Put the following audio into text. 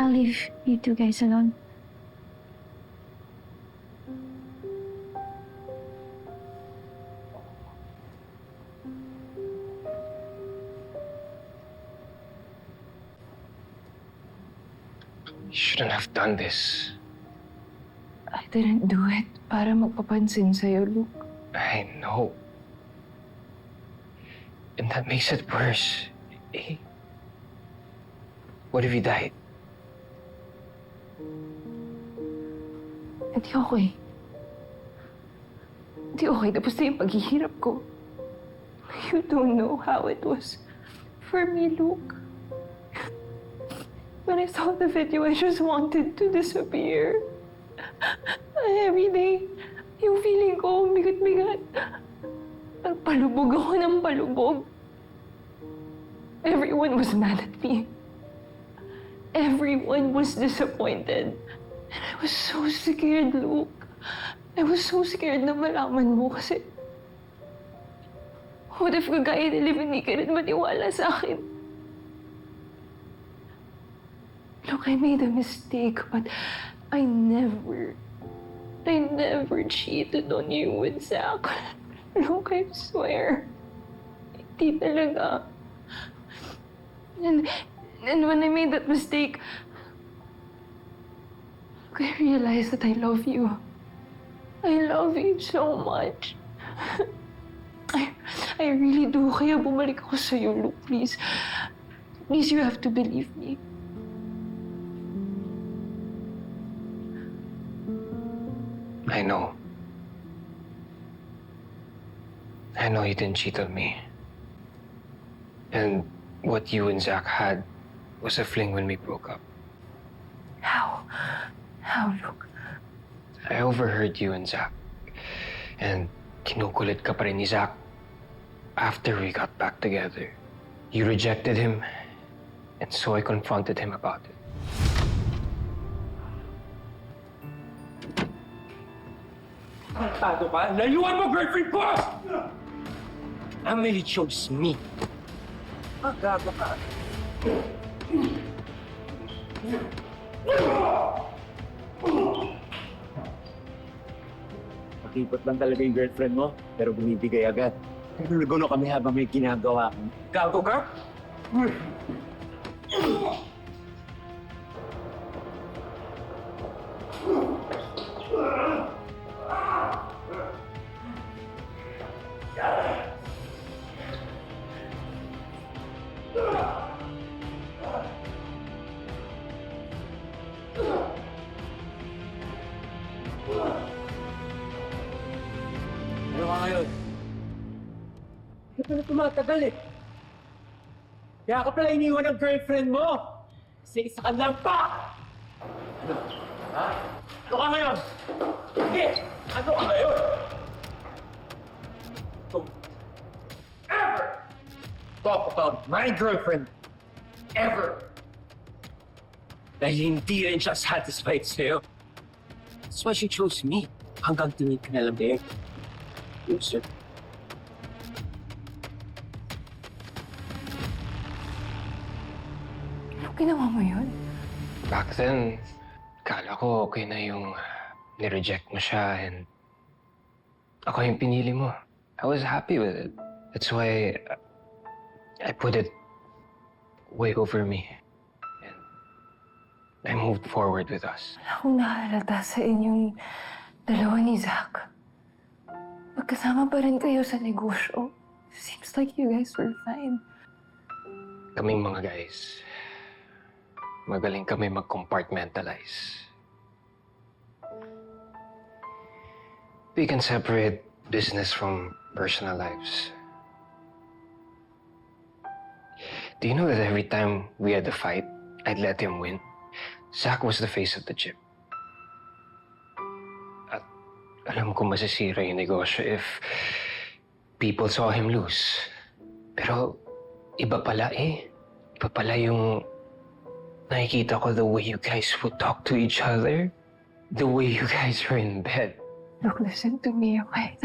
I'll leave you two guys alone. You shouldn't have done this. I didn't do it para magpapansin sa'yo, Luke. I know. And that makes it worse. Eh? What if you died? Hindi okay. Hindi okay. Tapos na yung paghihirap ko. You don't know how it was for me, Luke. When I saw the video, I just wanted to disappear. Every day, yung feeling ko, bigat-bigat. Palubog ako ng palubog. Everyone was mad at me. Everyone was disappointed. And I was so scared, Luke. I was so scared na malaman mo kasi... What if kagaya ni Liv, hindi ka rin maniwala sa akin? Look, I made a mistake, but I never cheated on you with Zach. Look, I swear. Hindi talaga. And when I made that mistake, I realized that I love you. I love you so much. I really do. Kaya bumalik ako sa'yo, Luke, please. Please, you have to believe me. I know. I know you didn't cheat on me. And what you and Zach had was a fling when we broke up. How? How, Luke? I overheard you and Zach. And kinukulit ka pa rin ni Zach after we got back together. You rejected him, and so I confronted him about it. Ano ka? Layuan mo, girlfriend ko! Emily chose me. Gago ka. Matipot lang talaga yung girlfriend mo, pero bumibigay agad. Nagulo kami habang may ginagawa. Gago ka? Ano ka ngayon? Hindi ka na tumatagal eh. Kaya ka pala iniwan ng girlfriend mo. Kasi isa ka lang pa! Ano? Ha? Ano ka ngayon? Hindi! Ano ka ngayon? Don't ever talk about my girlfriend. Ever! Dahil hindi rin siya satisfied sa'yo. That's why she chose me. Hanggang tingin ka na lang din. Loser. Ano ginawa mo yun? Back then, kala ko okay na yung nireject mo siya and ako yung pinili mo. I was happy with it. That's why I put it way over me. And I moved forward with us. Wala akong nahalata sa inyong dalawa ni Zach. Magkasama pa rin kayo sa negosyo. Seems like you guys were fine. Kaming mga guys, magaling kami mag-compartmentalize. We can separate business from personal lives. Do you know that every time we had a fight, I'd let him win? Zach was the face of the gym. At alam ko masisira yung negosyo if people saw him lose. Pero iba pala eh. Iba pala yung nakikita ko the way you guys would talk to each other. The way you guys were in bed. Look, listen to me, okay?